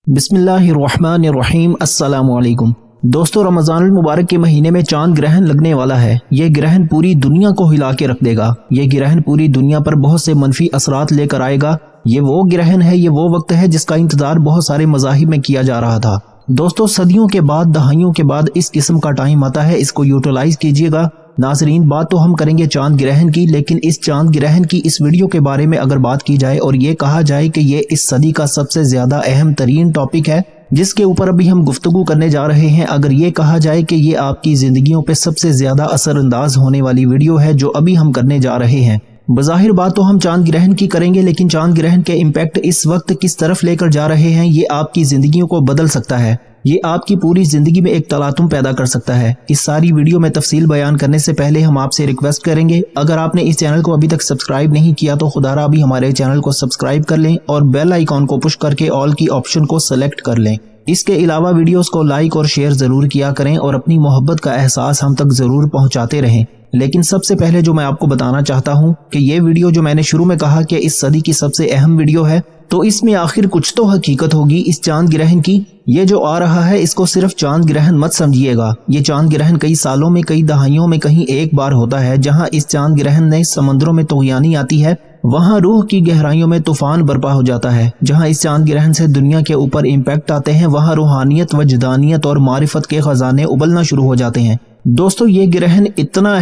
बिस्मिल्लाहिर्रहमानिर्रहीम। अस्सलामुअलैकुम दोस्तों, रमज़ान मुबारक के महीने में चांद ग्रहण लगने वाला है। ये ग्रहण पूरी दुनिया को हिला के रख देगा। ये ग्रहण पूरी दुनिया पर बहुत से मनफी असरात लेकर आएगा। ये वो ग्रहण है, ये वो वक्त है जिसका इंतजार बहुत सारे मज़ाहिब में किया जा रहा था। दोस्तों, सदियों के बाद, दहाइयों के बाद इस किस्म का टाइम आता है, इसको यूटिलाइज कीजिएगा। नाज़रीन, बात तो हम करेंगे चांद ग्रहण की, लेकिन इस चांद ग्रहण की इस वीडियो के बारे में अगर बात की जाए और ये कहा जाए कि ये इस सदी का सबसे ज्यादा अहम तरीन टॉपिक है जिसके ऊपर अभी हम गुफ्तगू करने जा रहे हैं, अगर ये कहा जाए कि ये आपकी जिंदगियों पे सबसे ज्यादा असरअंदाज होने वाली वीडियो है जो अभी हम करने जा रहे हैं। बज़ाहिर बात तो हम चांद ग्रहण की करेंगे, लेकिन चांद ग्रहण के इम्पैक्ट इस वक्त किस तरफ लेकर जा रहे हैं, ये आपकी जिंदगियों को बदल सकता है। ये आपकी पूरी जिंदगी में एक तलातुम पैदा कर सकता है। इस सारी वीडियो में तफसील बयान करने से पहले हम आपसे रिक्वेस्ट करेंगे, अगर आपने इस चैनल को अभी तक सब्सक्राइब नहीं किया तो खुदारा अभी हमारे चैनल को सब्सक्राइब कर लें और बेल आइकॉन को पुश करके ऑल की ऑप्शन को सेलेक्ट कर लें। इसके अलावा वीडियोस को लाइक और शेयर जरूर किया करें और अपनी मोहब्बत का एहसास हम तक जरूर पहुंचाते रहें। लेकिन सबसे पहले जो मैं आपको बताना चाहता हूं कि ये वीडियो जो मैंने शुरू में कहा कि इस सदी की सबसे अहम वीडियो है, तो इसमें आखिर कुछ तो हकीकत होगी इस चांद ग्रहण की। ये जो आ रहा है इसको सिर्फ चांद ग्रहण मत समझिएगा। ये चांद ग्रहण कई सालों में, कई दहाइयों में कहीं एक बार होता है। जहां इस चांद ग्रहण ने समंदरों में तुग़यानी आती है, वहां रूह की गहराइयों में तूफान बर्पा हो जाता है। जहां इस चांद ग्रहण से दुनिया के ऊपर इम्पैक्ट आते हैं, वहां रूहानियत, वजदानियत और मारिफत के खजाने उबलना शुरू हो जाते हैं। दोस्तों, ये ग्रहण इतना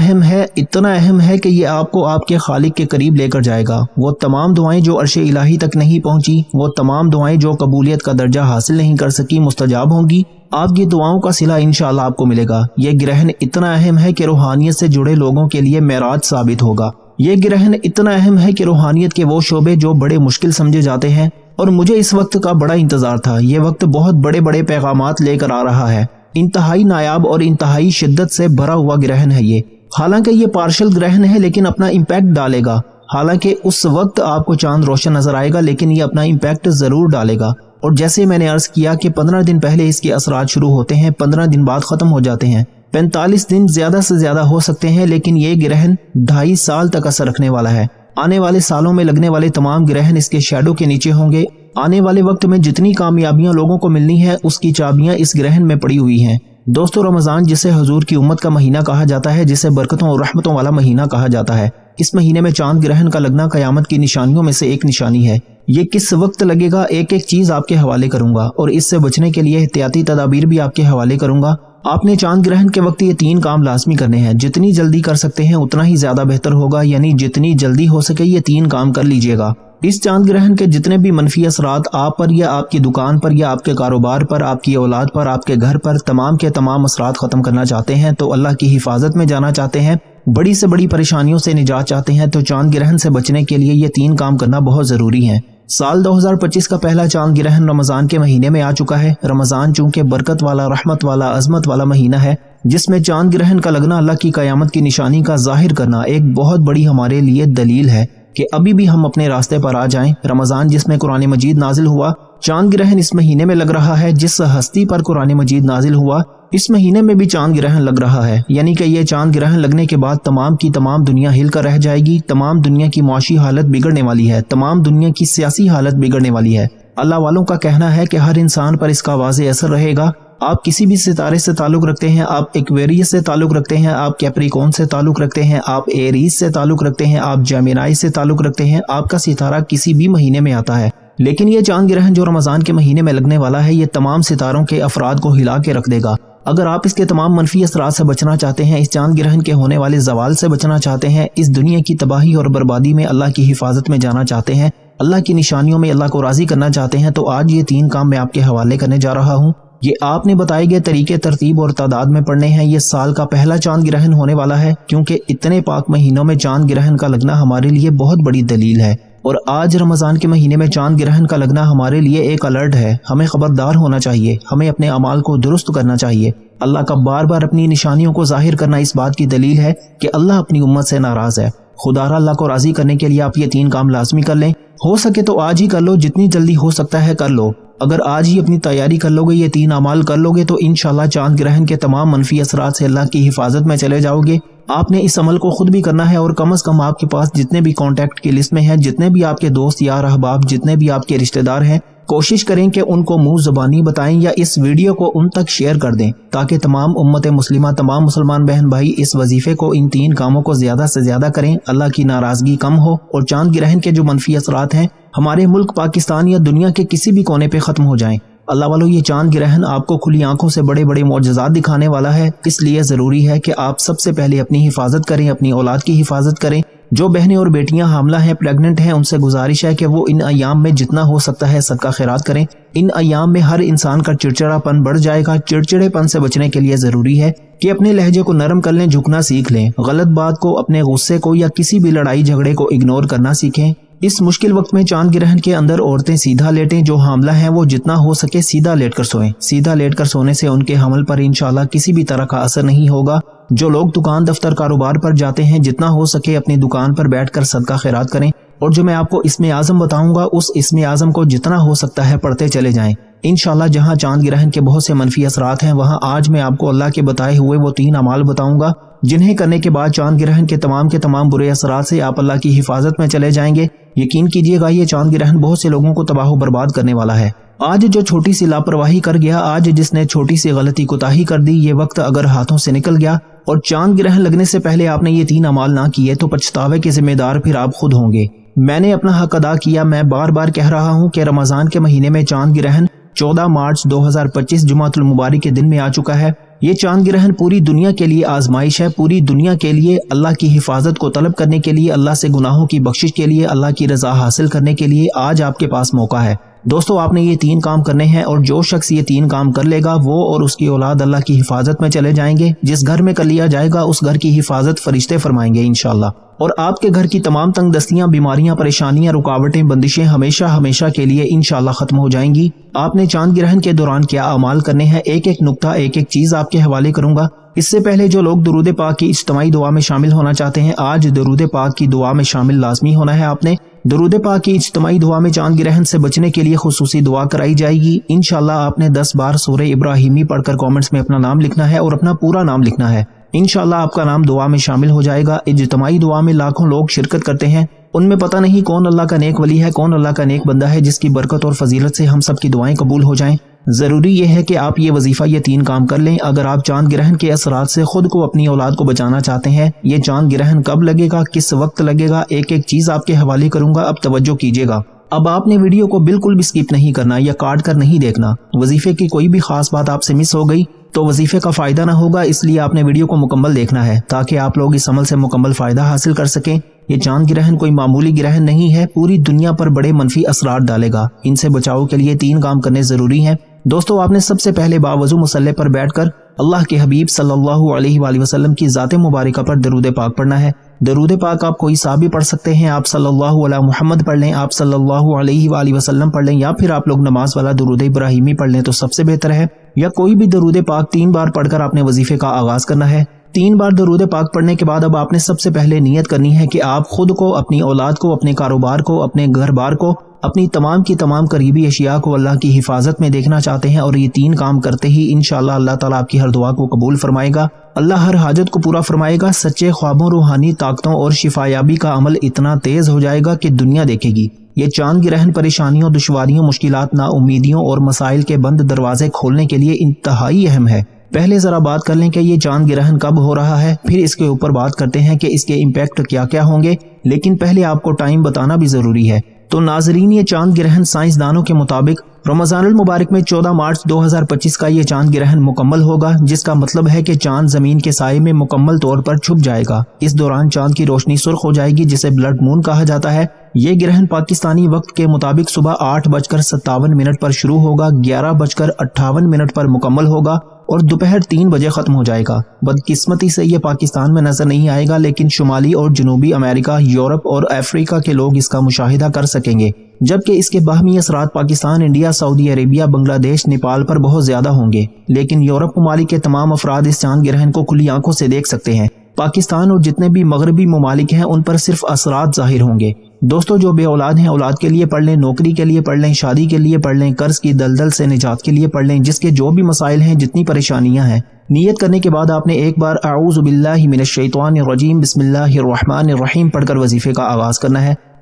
अहम है कि ये आपको आपके खालिक के करीब लेकर जाएगा। वो तमाम दुआएं जो अर्शे इलाही तक नहीं पहुंची, वो तमाम दुआएं जो कबूलियत का दर्जा हासिल नहीं कर सकी, मुस्तजाब होंगी। आपकी दुआओं का सिला इंशाअल्लाह आपको मिलेगा। ये ग्रहण इतना अहम है कि रूहानियत से जुड़े लोगों के लिए मेराज साबित होगा। ये ग्रहण इतना अहम है कि रूहानियत के वो शोबे जो बड़े मुश्किल समझे जाते हैं, और मुझे इस वक्त का बड़ा इंतजार था। ये वक्त बहुत बड़े बड़े पैगामात लेकर आ रहा है। इंतहाई नायाब और इंतहाई शिद्दत से भरा हुआ ग्रहण है ये। हालांकि ये पार्शल ग्रहण है, लेकिन अपना इम्पैक्ट डालेगा। हालांकि उस वक्त आपको चांद रोशन नजर आएगा, लेकिन ये अपना इम्पैक्ट जरूर डालेगा। और जैसे मैंने अर्ज किया कि 15 दिन पहले इसके असरात शुरू होते हैं, 15 दिन बाद खत्म हो जाते हैं। 45 दिन ज्यादा से ज्यादा हो सकते हैं, लेकिन ये ग्रहण 2.5 साल तक असर रखने वाला है। आने वाले सालों में लगने वाले तमाम ग्रहण इसके शैडो के नीचे होंगे। आने वाले वक्त में जितनी कामयाबियां लोगों को मिलनी है, उसकी चाबियां इस ग्रहण में पड़ी हुई हैं। दोस्तों, रमजान जिसे हुजूर की उम्मत का महीना कहा जाता है, जिसे बरकतों और रहमतों वाला महीना कहा जाता है, इस महीने में चांद ग्रहण का लगना कयामत की निशानियों में से एक निशानी है। ये किस वक्त लगेगा, एक एक चीज आपके हवाले करूंगा और इससे बचने के लिए एहतियाती तदाबीर भी आपके हवाले करूंगा। आपने चांद ग्रहण के वक्त ये 3 काम लाजमी करने हैं। जितनी जल्दी कर सकते हैं उतना ही ज्यादा बेहतर होगा, यानी जितनी जल्दी हो सके ये 3 काम कर लीजिएगा। इस चांद ग्रहण के जितने भी मनफी असरात आप पर या आपकी दुकान पर या आपके कारोबार पर, आपकी औलाद पर, आपके घर पर, तमाम के तमाम असरात खत्म करना चाहते हैं, तो अल्लाह की हिफाजत में जाना चाहते हैं, बड़ी से बड़ी परेशानियों से निजात चाहते हैं, तो चांद ग्रहण से बचने के लिए ये 3 काम करना बहुत जरूरी है। साल 2025 का पहला चांद ग्रहण रमजान के महीने में आ चुका है। रमजान चूंकि बरकत वाला, रहमत वाला, अजमत वाला महीना है, जिसमें चांद ग्रहण का लगना अल्लाह की कयामत की निशानी का जाहिर करना एक बहुत बड़ी हमारे लिए दलील है कि अभी भी हम अपने रास्ते पर आ जाएं। रमजान जिसमें कुरान मजीद नाजिल हुआ, चांद ग्रहण इस महीने में लग रहा है। जिस हस्ती पर कुरान मजीद नाजिल हुआ, इस महीने में भी चांद ग्रहण लग रहा है। यानी कि ये चांद ग्रहण लगने के बाद तमाम की तमाम दुनिया हिल कर रह जाएगी। तमाम दुनिया की मुआशी हालत बिगड़ने वाली है, तमाम दुनिया की सियासी हालत बिगड़ने वाली है। अल्लाह वालों का कहना है कि हर इंसान पर इसका वाज़े असर रहेगा। आप किसी भी सितारे से ताल्लुक रखते हैं, आप एक्वेरियस से ताल्लुक रखते हैं, आप कैप्रिकॉर्न से ताल्लुक रखते हैं, आप एरीज से ताल्लुक रखते हैं, आप जेमिनी से ताल्लुक रखते हैं, आपका सितारा किसी भी महीने में आता है। लेकिन ये चांद ग्रहण जो रमजान के महीने में लगने वाला है, ये तमाम सितारों के अफराद को हिला के रख देगा। अगर आप इसके तमाम मनफी असरात से बचना चाहते हैं, इस चांद ग्रहण के होने वाले जवाल से बचना चाहते हैं, इस दुनिया की तबाही और बर्बादी में अल्लाह की हिफाजत में जाना चाहते हैं, अल्लाह की निशानियों में अल्लाह को राजी करना चाहते हैं, तो आज ये 3 काम मैं आपके हवाले करने जा रहा हूँ। ये आपने बताए गए तरीके, तरतीब और तादाद में पढ़ने हैं। ये साल का पहला चांद ग्रहण होने वाला है, क्योंकि इतने पाक महीनों में चांद ग्रहण का लगना हमारे लिए बहुत बड़ी दलील है। और आज रमजान के महीने में चांद ग्रहण का लगना हमारे लिए एक अलर्ट है। हमें खबरदार होना चाहिए, हमें अपने अमाल को दुरुस्त करना चाहिए। अल्लाह का बार बार अपनी निशानियों को जाहिर करना इस बात की दलील है कि अल्लाह अपनी उम्मत से नाराज है। खुदारा अल्लाह को राजी करने के लिए आप ये 3 काम लाजमी कर लें। हो सके तो आज ही कर लो, जितनी जल्दी हो सकता है कर लो। अगर आज ही अपनी तैयारी कर लोगे, ये 3 अमाल कर लोगे, तो इंशाल्लाह चांद ग्रहण के तमाम मनफी असरात से अल्लाह की हिफाजत में चले जाओगे। आपने इस अमल को खुद भी करना है, और कम से कम आपके पास जितने भी कॉन्टैक्ट की लिस्ट में है, जितने भी आपके दोस्त यार अहबाब, जितने भी आपके रिश्तेदार हैं, کوشش کریں کہ ان کو منہ زبانی بتائیں یا اس ویڈیو کو ان تک شیئر کر دیں تاکہ تمام امت مسلمہ، تمام مسلمان بہن بھائی اس وظیفے کو، ان 3 کاموں کو زیادہ سے زیادہ کریں، اللہ کی ناراضگی کم ہو اور چاند گرہن کے جو منفی اثرات ہیں ہمارے ملک پاکستان یا دنیا کے کسی بھی کونے پہ ختم ہو جائیں۔ اللہ والو، یہ چاند گرہن آپ کو کھلی آنکھوں سے بڑے بڑے معجزات دکھانے والا ہے، اس لیے ضروری ہے کہ آپ سب سے پہلے اپنی حفاظت کریں، اپنی اولاد کی حفاظت کریں۔ جو بہنیں اور بیٹیاں حاملہ ہیں، پریگننٹ ہیں، ان سے گزارش ہے کہ وہ ان ایام میں جتنا ہو سکتا ہے صدقہ خیرات کریں۔ ان ایام میں ہر انسان کا چڑچڑا پن بڑھ جائے گا۔ چڑچڑے پن سے بچنے کے لیے ضروری ہے کہ اپنے لہجے کو نرم کر لیں، جھکنا سیکھ لیں، غلط بات کو، اپنے غصے کو یا کسی بھی لڑائی جھگڑے کو اگنور کرنا سیکھیں۔ اس مشکل وقت میں چاند گرہن کے اندر عورتیں سیدھا لیٹیں، جو حاملہ ہیں وہ جتنا ہو سکے سیدھا لیٹ کر سوئیں۔ سیدھا لیٹ کر سونے سے ان کے حمل پر انشاءاللہ کسی بھی طرح کا اثر نہیں ہوگا۔ جو لوگ دکان دفتر کاروبار پر جاتے ہیں، جتنا ہو سکے اپنی دکان پر بیٹھ کر صدقہ خیرات کریں، اور جو میں آپ کو اسم اعظم بتاؤں گا اس اسم اعظم کو جتنا ہو سکتا ہے پڑھتے چلے جائیں۔ انشاءاللہ جہاں چاند گرہن کے بہت سے منفی اثرات ہیں، وہاں آج میں آپ کو اللہ کے بتائے ہوئے وہ 3 اعمال بتاؤں گا جنہیں کرنے کے بعد چاند گرہن کے تمام برے اثرات سے آپ اللہ کی حفاظت میں چلے جائیں گے۔ یقین کیجئے گا یہ چاند گرہن بہت سے لوگوں کو تباہ و برباد کرنے والا ہے۔ آج جو چھوٹی سی لاپرواہی کر گیا، آج جس نے چھوٹی سی غلطی کوتاہی کر دی، یہ وقت اگر ہاتھوں سے نکل گیا اور چاند گرہن لگنے سے پہلے آپ نے یہ 3 اعمال نہ کیے تو پچھتاوے کے ذمہ دار پھر آپ خود ہوں گے۔ میں نے اپنا حق ادا کیا۔ میں بار بار کہہ رہا ہوں کہ رمضان کے مہینے میں چاند گرہن 14 مارچ 2025 جمعۃ المبارک کے دن میں آ چکا ہے۔ یہ چاند گرہن پوری دنیا کے لیے آزمائش ہے، پوری دنیا کے لیے اللہ کی حفاظت کو طلب کرنے کے لیے، اللہ سے گناہوں کی بخشش کے لیے، اللہ کی رضا حاصل کرنے کے لیے آج آپ کے پاس موقع ہے۔ دوستو، آپ نے یہ 3 کام کرنے ہیں اور جو شخص یہ 3 کام کر لے گا وہ اور اس کی اولاد اللہ کی حفاظت میں چلے جائیں گے۔ جس گھر میں کر لیا جائے گا اس گھر کی حفاظت فرشتے فرمائیں گے انشاءاللہ، اور آپ کے گھر کی تمام تنگ دستیاں، بیماریاں، پریشانیاں، رکاوٹیں، بندشیں ہمیشہ کے لیے انشاءاللہ ختم ہو جائیں گی۔ آپ نے چاند گرہن کے دوران کیا اعمال کرنے ہیں، ایک ایک نقطہ، ایک ایک چیز آپ کے حوالے کروں گا۔ اس سے پہلے جو لوگ درود پاک کی اجتماعی دعا میں شامل ہونا چاہتے ہیں، آج درود پاک کی دعا میں شامل لازمی ہونا ہے۔ آپ نے درود پاک کی اجتماعی دعا میں چاند گرہن سے بچنے کے لیے خصوصی دعا کرائی جائے گی۔ انشاءاللہ آپ نے 10 بار سورہ ابراہیمی پڑھ کر کامنٹس میں اپنا نام لکھنا ہے اور اپنا پورا نام لکھنا ہے۔ انشاءاللہ آپ کا نام دعا میں شامل ہو جائے گا۔ اجتماعی دعا میں لاکھوں لوگ شرکت کرتے ہیں، ان میں پتہ نہیں کون اللہ کا نیک ولی ہے، کون اللہ کا نیک بندہ ہے جس کی برکت اور فضیلت سے ہم سب کی دعائیں قبول ہو جائیں۔ ضروری یہ ہے کہ آپ یہ وظیفہ، یہ 3 کام کر لیں اگر آپ چاند گرہن کے اثرات سے خود کو، اپنی اولاد کو بچانا چاہتے ہیں۔ یہ چاند گرہن کب لگے گا، کس وقت لگے گا، ایک ایک چیز آپ کے حوالے کروں گا، اب توجہ کیجیے گا۔ اب آپ نے ویڈیو کو بالکل بھی سکپ نہیں کرنا یا کاٹ کر نہیں دیکھنا۔ وظیفے کی کوئی بھی خاص بات آپ سے مس ہو گئی تو وظیفے کا فائدہ نہ ہوگا، اس لیے آپ نے ویڈیو کو مکمل دیکھنا ہے تاکہ آپ لوگ اس عمل سے مکمل فائدہ حاصل کر سکیں۔ یہ چاند گرہن کوئی معمولی گرہن نہیں ہے، پوری دنیا پر بڑے منفی اثرات ڈالے گا۔ ان سے بچاؤ کے لیے 3 کام کرنے ضروری ہیں۔ دوستو، آپ نے سب سے پہلے باوضو مصلی پر بیٹھ کر اللہ کے حبیب صلی اللہ علیہ وآلہ وسلم کی ذات مبارکہ پر درود پاک پڑھنا ہے۔ درود پاک آپ کوئی سا بھی پڑھ سکتے ہیں، آپ صلی اللہ علیہ محمد پڑھ لیں، آپ صلی اللہ علیہ وآلہ وسلم پڑھ لیں، یا پھر آپ لوگ نماز والا درود ابراہیمی پڑھ لیں تو سب سے بہتر ہے، یا کوئی بھی درود پاک 3 بار پڑھ کر آپ نے وظیفے کا آغاز کرنا ہے۔ 3 بار درود پاک پڑھنے کے بعد اب آپ نے سب سے پہلے نیت کرنی ہے کہ آپ خود کو، اپنی اولاد کو، اپنے کاروبار کو، اپنے گھر بار کو، اپنی تمام کی تمام قریبی اشیاء کو اللہ کی حفاظت میں دیکھنا چاہتے ہیں، اور یہ 3 کام کرتے ہی انشاءاللہ اللہ تعالیٰ آپ کی ہر دعا کو قبول فرمائے گا، اللہ ہر حاجت کو پورا فرمائے گا۔ سچے خوابوں، روحانی طاقتوں اور شفایابی کا عمل اتنا تیز ہو جائے گا کہ دنیا دیکھے گی۔ یہ چاند گرہن پریشانیوں، دشواریوں، مشکلات، نا امیدیوں اور مسائل کے بند دروازے کھولنے کے لیے انتہائی اہم ہے۔ پہلے ذرا بات کر لیں کہ یہ چاند گرہن کب ہو رہا ہے، پھر اس کے اوپر بات کرتے ہیں کہ اس کے امپیکٹ کیا کیا ہوں گے، لیکن پہلے آپ کو ٹائم بتانا بھی ضروری ہے۔ تو ناظرین، یہ چاند گرہن سائنسدانوں کے مطابق رمضان المبارک میں 14 مارچ 2025 کا یہ چاند گرہن مکمل ہوگا، جس کا مطلب ہے کہ چاند زمین کے سائے میں مکمل طور پر چھپ جائے گا۔ اس دوران چاند کی روشنی سرخ ہو جائے گی، جسے بلڈ مون کہا جاتا ہے۔ یہ گرہن پاکستانی وقت کے مطابق صبح 8:57 پر شروع ہوگا، 11:58 پر مکمل ہوگا اور دوپہر 3 بجے ختم ہو جائے گا۔ بدقسمتی سے یہ پاکستان میں نظر نہیں آئے گا، لیکن شمالی اور جنوبی امریکہ، یورپ اور افریقہ کے لوگ اس کا مشاہدہ کر سکیں گے، جبکہ اس کے باہمی اثرات پاکستان، انڈیا، سعودی عربیہ، بنگلہ دیش، نیپال پر بہت زیادہ ہوں گے، لیکن یورپ ممالک کے تمام افراد اس چاند گرہن کو کھلی آنکھوں سے دیکھ سکتے ہیں۔ پاکستان اور جتنے بھی مغربی ممالک ہیں ان پر صرف اثرات ظاہر ہوں گے۔ دوستو، جو بے اولاد ہیں اولاد کے لیے پڑھ لیں، نوکری کے لیے پڑھ لیں، شادی کے لیے پڑھ لیں، قرض کی دلدل سے نجات کے لیے پڑھ لیں، جس کے جو بھی مسائل ہیں، جتنی پریشانیاں ہیں، نیت کرنے کے بعد آپ نے ایک بار اعوذ باللہ من الشیطان الرجیم بسم اللہ الرحمن الرحیم پڑھ کر وظیفے کا آغاز کرنا ہے۔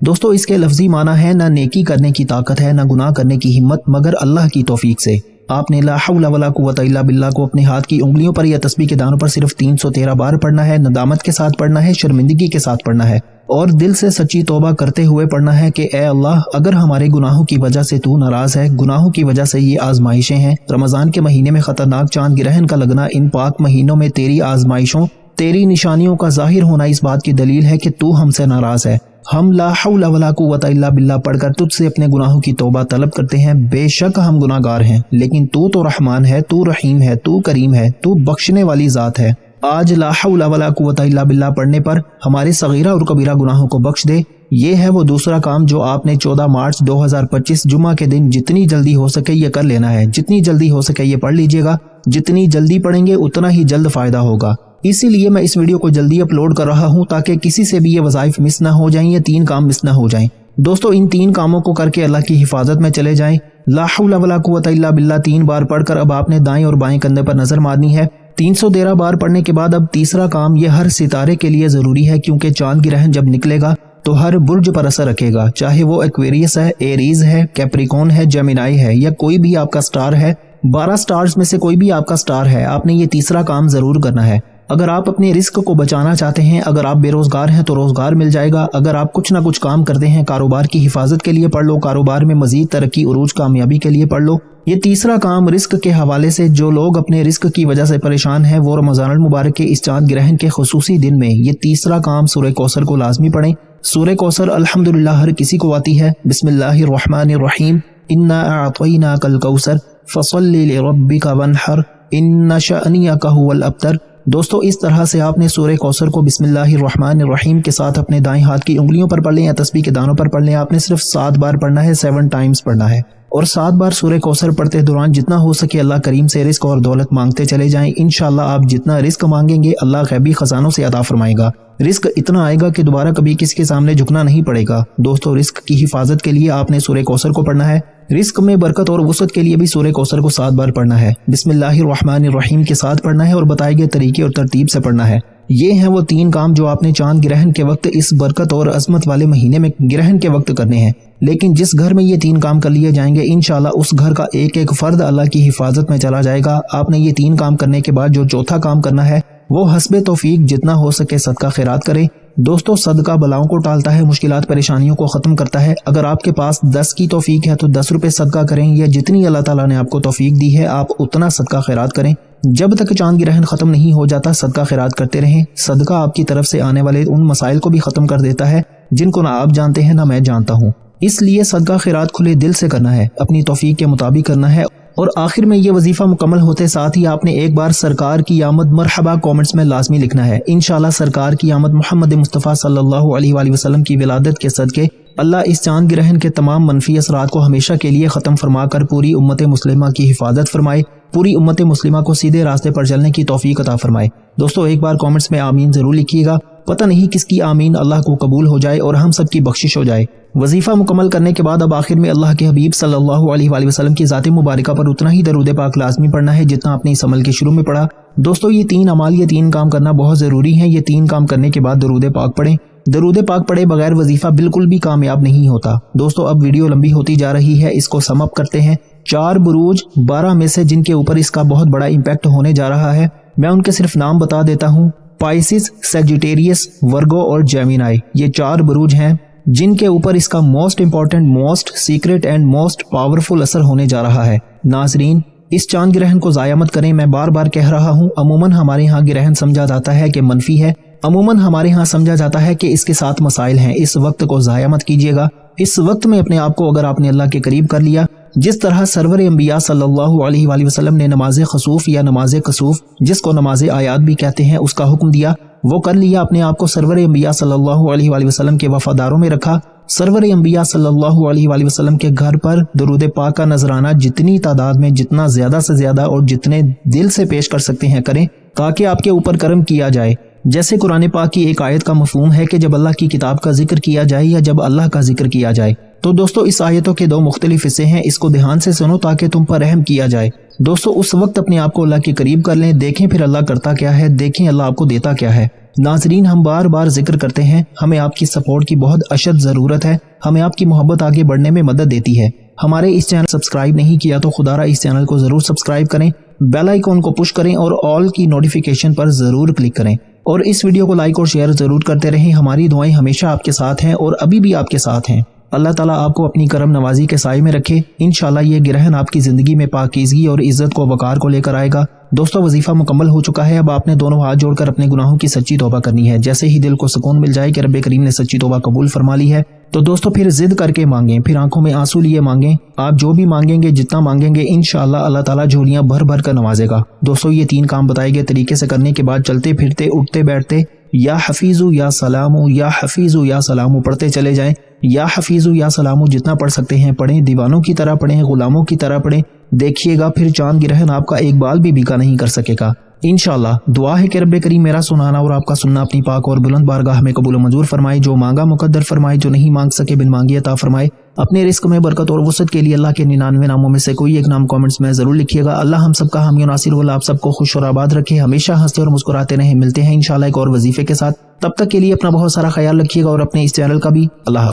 दोस्तों इसके लफ्जी माना है न नेकी करने की ताकत है, न गुनाह करने की हिम्मत मगर अल्लाह की तौफीक से। आपने ला हौला वला कुव्वता इल्ला बिल्लाह को अपने हाथ की उंगलियों पर या तस्बीह के दानों पर सिर्फ 313 बार पढ़ना है। नदामत के साथ पढ़ना है, शर्मिंदगी के साथ पढ़ना है और दिल से सच्ची तौबा करते हुए पढ़ना है कि ए अल्लाह, अगर हमारे गुनाहों की वजह से तू नाराज है, गुनाहों की वजह से ये आजमाइशें हैं, रमजान के महीने में खतरनाक चांद ग्रहण का लगना, इन पाक महीनों में तेरी आजमाइशों, तेरी निशानियों का जाहिर होना इस बात की दलील है कि तू हमसे नाराज है। हम ला हौला वला कुव्वता इल्ला बिल्लाह पढ़कर तुझसे अपने गुनाहों की तौबा तलब करते हैं। बेशक हम गुनाहगार हैं, लेकिन तू तो रहमान है, तू रहीम है, तू करीम है, तू बख्शने वाली जात है। आज ला हौला वला कुव्वता इल्ला बिल्लाह पढ़ने पर हमारे सगीरा और कबीरा गुनाहों को बख्श दे। ये है वो दूसरा काम जो आपने 14 मार्च 2025 जुमा के दिन जितनी जल्दी हो सके ये कर लेना है। जितनी जल्दी हो सके ये पढ़ लीजिएगा। जितनी जल्दी पढ़ेंगे उतना ही जल्द फायदा होगा। इसीलिए मैं इस वीडियो को जल्दी अपलोड कर रहा हूं ताकि किसी से भी ये वज़ाइफ मिस ना हो जाएं, ये 3 काम मिस ना हो जाएं। दोस्तों इन 3 कामों को करके अल्लाह की हिफाजत में चले जाएं। ला हौला वला कुव्वता इल्ला बिल्लाह 3 बार पढ़कर अब आपने दाएं और बाएं कंधे पर नजर मारनी है। 313 बार पढ़ने के बाद अब तीसरा काम ये हर सितारे के लिए जरूरी है, क्योंकि चांद ग्रहण जब निकलेगा तो हर बुर्ज पर असर रखेगा, चाहे वो एक्वेरियस है, एरीज है, कैप्रिकॉन है, जेमिनाई है या कोई भी आपका स्टार है। 12 स्टार्स में से कोई भी आपका स्टार है, आपने ये तीसरा काम जरूर करना है। अगर आप अपने रिस्क को बचाना चाहते हैं, अगर आप बेरोजगार हैं तो रोजगार मिल जाएगा। अगर आप कुछ ना कुछ काम करते हैं, कारोबार की हिफाजत के लिए पढ़ लो, कारोबार में मजीद तरक्की उरूज कामयाबी के लिए पढ़ लो। ये तीसरा काम रिस्क के हवाले से जो लोग अपने रिस्क की वजह से परेशान हैं वो रमजानुल मुबारक के इस चांद ग्रहण के खुसूसी दिन में ये तीसरा काम सूरह कौसर को लाजमी पढ़ें। सूरह कौसर अल्हम्दुलिल्लाह हर किसी को आती है। बिस्मिल्लाहिर रहमानिर रहीम, इन्ना अअतैनाकल कौसर फसल्लि लिरब्बिका वन्हर इन्ना शअनियका हुवल अब्तर। दोस्तों इस तरह से आपने सूरह कौसर को बिस्मिल्लाहिर रहमानिर रहीम के साथ अपने दाएं हाथ की उंगलियों पर पढ़ लें या तस्बीह के दानों पर पढ़ लें। आपने सिर्फ 7 बार पढ़ना है, 7 टाइम्स पढ़ना है और 7 बार सूरह कौसर पढ़ते दौरान जितना हो सके अल्लाह करीम से रिस्क और दौलत मांगते चले जाएं। इंशाअल्लाह आप जितना रिस्क मांगेंगे अल्लाह गैबी खजानों से अता फरमाएगा। रिस्क इतना आएगा कि दोबारा कभी किसी के सामने झुकना नहीं पड़ेगा। दोस्तों रिस्क की हिफाजत के लिए आपने सूरह कौसर को पढ़ना है। रिस्क में बरकत और वुसअत के लिए भी सूरह कौसर को 7 बार पढ़ना है। बिस्मिल्लाहिर रहमानिर रहीम के साथ पढ़ना है और बताए गए तरीके और तरतीब से पढ़ना है। ये हैं वो 3 काम जो आपने चांद ग्रहण के वक्त इस बरकत और अजमत वाले महीने में ग्रहण के वक्त करने हैं। लेकिन जिस घर में ये 3 काम कर लिए जाएंगे इंशाल्लाह उस घर का एक एक फर्द अल्लाह की हिफाजत में चला जाएगा। आपने ये 3 काम करने के बाद जो चौथा काम करना है वो हस्बे तौफीक जितना हो सके सदका खैरात करें। दोस्तों सदका बलाओं को टालता है, मुश्किलात परेशानियों को खत्म करता है। अगर आपके पास 10 की तौफीक है तो 10 रुपए सदका करें, या जितनी अल्लाह ताला ने आपको तौफीक दी है आप उतना सदका खैरात करें। जब तक चांद ग्रहण खत्म नहीं हो जाता सदका खैरात करते रहें। सदका आपकी तरफ से आने वाले उन मसाइल को भी खत्म कर देता है जिनको ना आप जानते हैं ना मैं जानता हूँ। इसलिए सदका खैरात खुले दिल से करना है, अपनी तौफीक के मुताबिक करना है। और आखिर में ये वजीफा मुकम्मल होते साथ ही आपने एक बार सरकार की आमद मरहबा कमेंट्स में लाजमी लिखना है। इंशाल्लाह सरकार की आमद मोहम्मद मुस्तफ़ा सल्लल्लाहु अलैहि वसल्लम की विलादत के सदके अल्लाह इस चांद ग्रहण के तमाम मनफी असरात को हमेशा के लिए खत्म फरमाकर पूरी उम्मत मुस्लिमा की हिफाजत फरमाए, पूरी उम्मत मुस्लिमा को सीधे रास्ते पर चलने की तौफीक अता फरमाए। दोस्तों एक बार कमेंट्स में आमीन जरूर लिखिएगा। पता नहीं किसकी आमीन अल्लाह को कबूल हो जाए और हम सब की बख्शिश हो जाए। वजीफा मुकम्मल करने के बाद अब आखिर में अल्लाह के हबीब सल्लल्लाहु अलैहि वसल्लम की ज़ात मुबारका पर उतना ही दरूद पाक लाजमी पढ़ना है जितना आपने इस अमल के शुरू में पढ़ा। दोस्तों ये 3 अमाल, ये 3 काम करना बहुत जरूरी है। ये 3 काम करने के बाद दरूद पाक पढ़ें। दरूद पाक पढ़े बगैर वजीफा बिल्कुल भी कामयाब नहीं होता। दोस्तों अब वीडियो लंबी होती जा रही है, इसको सम अप करते हैं। 4 बुरूज 12 में से जिनके ऊपर इसका बहुत बड़ा इम्पैक्ट होने जा रहा है, मैं उनके सिर्फ नाम बता देता हूँ। पाइसिस, सेजिटेरियस, वर्गो और जेमिनाई, ये 4 बुरूज हैं जिनके ऊपर इसका most important, most secret and most powerful असर होने जा रहा है। नाजरीन इस चांद ग्रहण को जाया मत करें। मैं बार बार कह रहा हूँ, अमूमन हमारे यहाँ ग्रहण समझा जाता है कि मनफी है, अमूमन हमारे यहाँ समझा जाता है कि इसके साथ मसाइल हैं। इस वक्त को जाया मत कीजिएगा। इस वक्त में अपने आप को अगर आपने अल्लाह के करीब कर लिया, जिस तरह सरवर अंबिया सल्लल्लाहु अलैहि वसल्लम ने नमाज खसूफ या नमाज कसूफ, जिसको नमाज आयात भी कहते हैं, उसका हुक्म दिया, वो कर लिया। अपने आप को सरवर अंबिया सल्लल्लाहु अलैहि वसल्लम के वफादारों में रखा। सरवर अंबिया सल्लल्लाहु अलैहि वसल्लम के घर पर दरूद पाक का नजराना जितनी तादाद में, जितना ज्यादा से ज्यादा और जितने दिल से पेश कर सकते हैं करें, ताकि आपके ऊपर करम किया जाए। जैसे कुरान पाक की एक आयत का मफहूम है कि जब अल्लाह की किताब का जिक्र किया जाए या जब अल्लाह का जिक्र किया जाए। तो दोस्तों इस आयतों के 2 मुख्तलिफ हिस्से हैं, इसको ध्यान से सुनो ताकि तुम पर रहम किया जाए। दोस्तों उस वक्त अपने आप को अल्लाह के करीब कर लें, देखें फिर अल्लाह करता क्या है, देखें अल्लाह आपको देता क्या है। नाजरीन, हम बार बार जिक्र करते हैं, हमें आपकी सपोर्ट की बहुत अशद ज़रूरत है। हमें आपकी मोहब्बत आगे बढ़ने में मदद देती है। हमारे इस चैनल सब्सक्राइब नहीं किया तो खुदारा इस चैनल को ज़रूर सब्सक्राइब करें, बेल आइकॉन को पुश करें और ऑल की नोटिफिकेशन पर ज़रूर क्लिक करें और इस वीडियो को लाइक और शेयर ज़रूर करते रहें। हमारी दुआएं हमेशा आपके साथ हैं और अभी भी आपके साथ हैं। अल्लाह ताला आपको अपनी करम नवाजी के साए में रखे। इंशाल्लाह ये ग्रहण आपकी ज़िंदगी में पाकीज़गी और इज़्ज़त को वक़ार को लेकर आएगा। दोस्तों, वजीफा मुकम्मल हो चुका है। अब आपने दोनों हाथ जोड़कर अपने गुनाहों की सच्ची तौबा करनी है। जैसे ही दिल को सुकून मिल जाए कि रब्बे करीम ने सच्ची तौबा कबूल फरमा ली है, तो दोस्तों फिर जिद करके मांगें, फिर आंखों में आंसू लिए मांगें। आप जो भी मांगेंगे, जितना मांगेंगे, इंशाअल्लाह अल्लाह ताला झोलियां भर भर कर नवाजेगा। दोस्तों, ये 3 काम बताए गए तरीके से करने के बाद चलते फिरते उठते बैठते या हफीजु या सलामु या हफीजु या सलामु पढ़ते चले जाएं। या हफीजु या सलामु जितना पढ़ सकते हैं पढ़ें, दीवानों की तरह पढ़ें, गुलामों की तरह पढ़ें। देखिएगा फिर चांद ग्रहण आपका एक बाल भी बीका नहीं कर सकेगा। इंशाअल्लाह दुआ है कि रब्बे करीम मेरा सुनाना और आपका सुनना अपनी पाक और बुलंद बारगाह में कबूल मंजूर फरमाए। जो मांगा मुकद्दर फरमाए, जो नहीं मांग सके बिन मांगी अता फरमाए। अपने रिस्क में बरकत और वसअत के लिए अल्लाह के 99 नामों में से कोई एक नाम कमेंट्स में जरूर लिखिएगा। अल्लाह हम सबका हामी और नासिर वाला आप सबको खुश और आबाद रखे, हमेशा हंसते और मुस्कुराते रहें। मिलते हैं इंशाअल्लाह एक और वजीफे के साथ। तब तक के लिए अपना बहुत सारा ख्याल रखिएगा और अपने इस चैनल का भी। अल्लाह।